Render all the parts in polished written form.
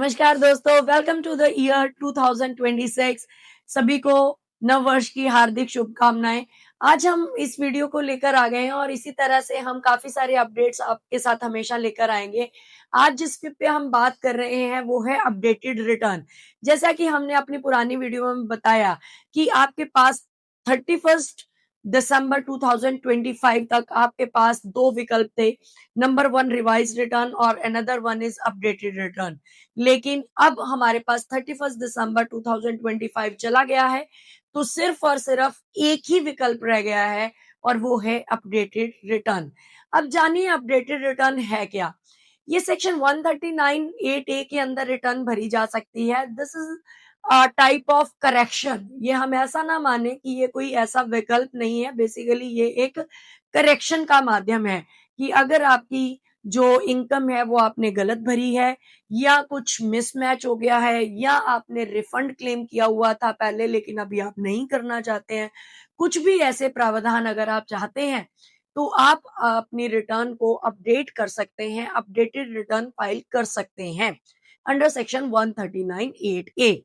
नमस्कार दोस्तों, welcome to the year 2026। सभी को नव वर्ष की हार्दिक शुभकामनाएं। आज हम इस वीडियो को लेकर आ गए हैं और इसी तरह से हम काफी सारे अपडेट्स आपके साथ हमेशा लेकर आएंगे। आज जिस पे हम बात कर रहे हैं वो है अपडेटेड रिटर्न। जैसा कि हमने अपनी पुरानी वीडियो में बताया कि आपके पास 31 दिसंबर 2025 तक आपके पास दो विकल्प थे। नंबर वन रिवाइज रिटर्न और another one is updated return. लेकिन अब हमारे पास 31 दिसंबर 2025 चला गया है, तो सिर्फ और सिर्फ एक ही विकल्प रह गया है और वो है अपडेटेड रिटर्न। अब जानिए अपडेटेड रिटर्न है क्या। ये सेक्शन 139(8)(a) के अंदर रिटर्न भरी जा सकती है। This is type of correction. ये हम ऐसा ना माने कि ये कोई ऐसा विकल्प नहीं है, बेसिकली ये एक करेक्शन का माध्यम है कि अगर आपकी जो इनकम है वो आपने गलत भरी है या कुछ मिसमैच हो गया है या आपने रिफंड क्लेम किया हुआ था पहले लेकिन अभी आप नहीं करना चाहते हैं, कुछ भी ऐसे प्रावधान अगर आप चाहते हैं तो आप अपनी रिटर्न को अपडेट कर सकते हैं, अपडेटेड रिटर्न फाइल कर सकते हैं अंडर सेक्शन 139(8)(a।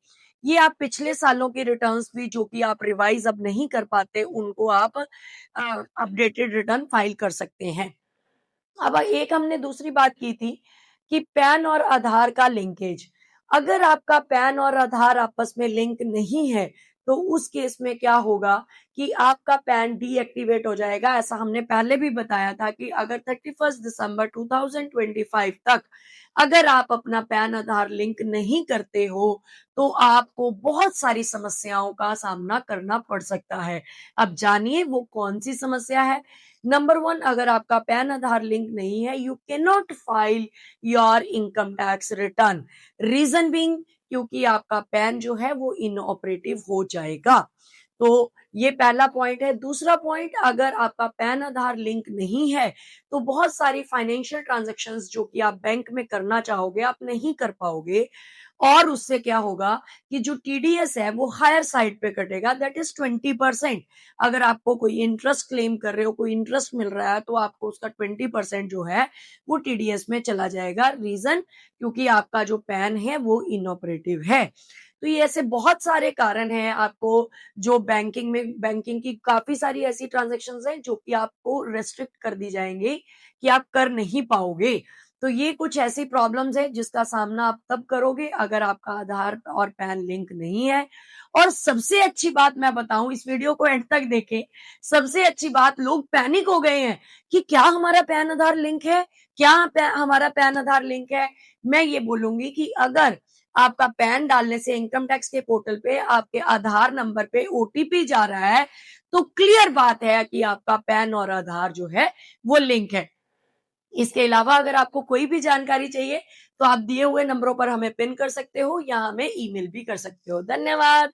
ये आप पिछले सालों के रिटर्न्स भी जो कि आप रिवाइज अब नहीं कर पाते उनको आप अपडेटेड रिटर्न फाइल कर सकते हैं। अब एक हमने दूसरी बात की थी कि पैन और आधार का लिंकेज। अगर आपका पैन और आधार आपस में लिंक नहीं है तो उस केस में क्या होगा कि आपका पैन डीएक्टिवेट हो जाएगा। ऐसा हमने पहले भी बताया था कि अगर 31 दिसंबर 2025 तक अगर आप अपना पैन आधार लिंक नहीं करते हो तो आपको बहुत सारी समस्याओं का सामना करना पड़ सकता है। अब जानिए वो कौन सी समस्या है। नंबर वन, अगर आपका पैन आधार लिंक नहीं है, you can not file your income tax return. Reason being क्योंकि आपका पैन जो है वो इनऑपरेटिव हो जाएगा। तो ये पहला पॉइंट है। दूसरा पॉइंट, अगर आपका पैन आधार लिंक नहीं है तो बहुत सारी फाइनेंशियल ट्रांजैक्शंस जो कि आप बैंक में करना चाहोगे आप नहीं कर पाओगे और उससे क्या होगा कि जो टीडीएस है वो हायर साइड पे कटेगा, दैट इज 20%। अगर आपको कोई इंटरेस्ट क्लेम कर रहे हो, कोई इंटरेस्ट मिल रहा है तो आपको उसका 20% जो है वो टीडीएस में चला जाएगा। रीजन क्योंकि आपका जो पैन है वो इनऑपरेटिव है। तो ये ऐसे बहुत सारे कारण हैं आपको जो बैंकिंग की काफी सारी ऐसी ट्रांजैक्शंस हैं जो कि आपको रेस्ट्रिक्ट कर दी जाएंगे कि आप कर नहीं पाओगे। तो ये कुछ ऐसी प्रॉब्लम्स है जिसका सामना आप तब करोगे अगर आपका आधार और पैन लिंक नहीं है। और सबसे अच्छी बात मैं बताऊं, इस वीडियो को एंड तक देखें। सबसे अच्छी बात, लोग पैनिक हो गए हैं कि क्या हमारा पैन आधार लिंक है, क्या हमारा पैन आधार लिंक है। मैं ये बोलूंगी कि अगर आपका पैन डालने से इनकम टैक्स के पोर्टल पे आपके आधार नंबर पे ओटीपी जा रहा है तो क्लियर बात है कि आपका पैन और आधार जो है वो लिंक है। इसके अलावा अगर आपको कोई भी जानकारी चाहिए तो आप दिए हुए नंबरों पर हमें पिन कर सकते हो या हमें ईमेल भी कर सकते हो। धन्यवाद।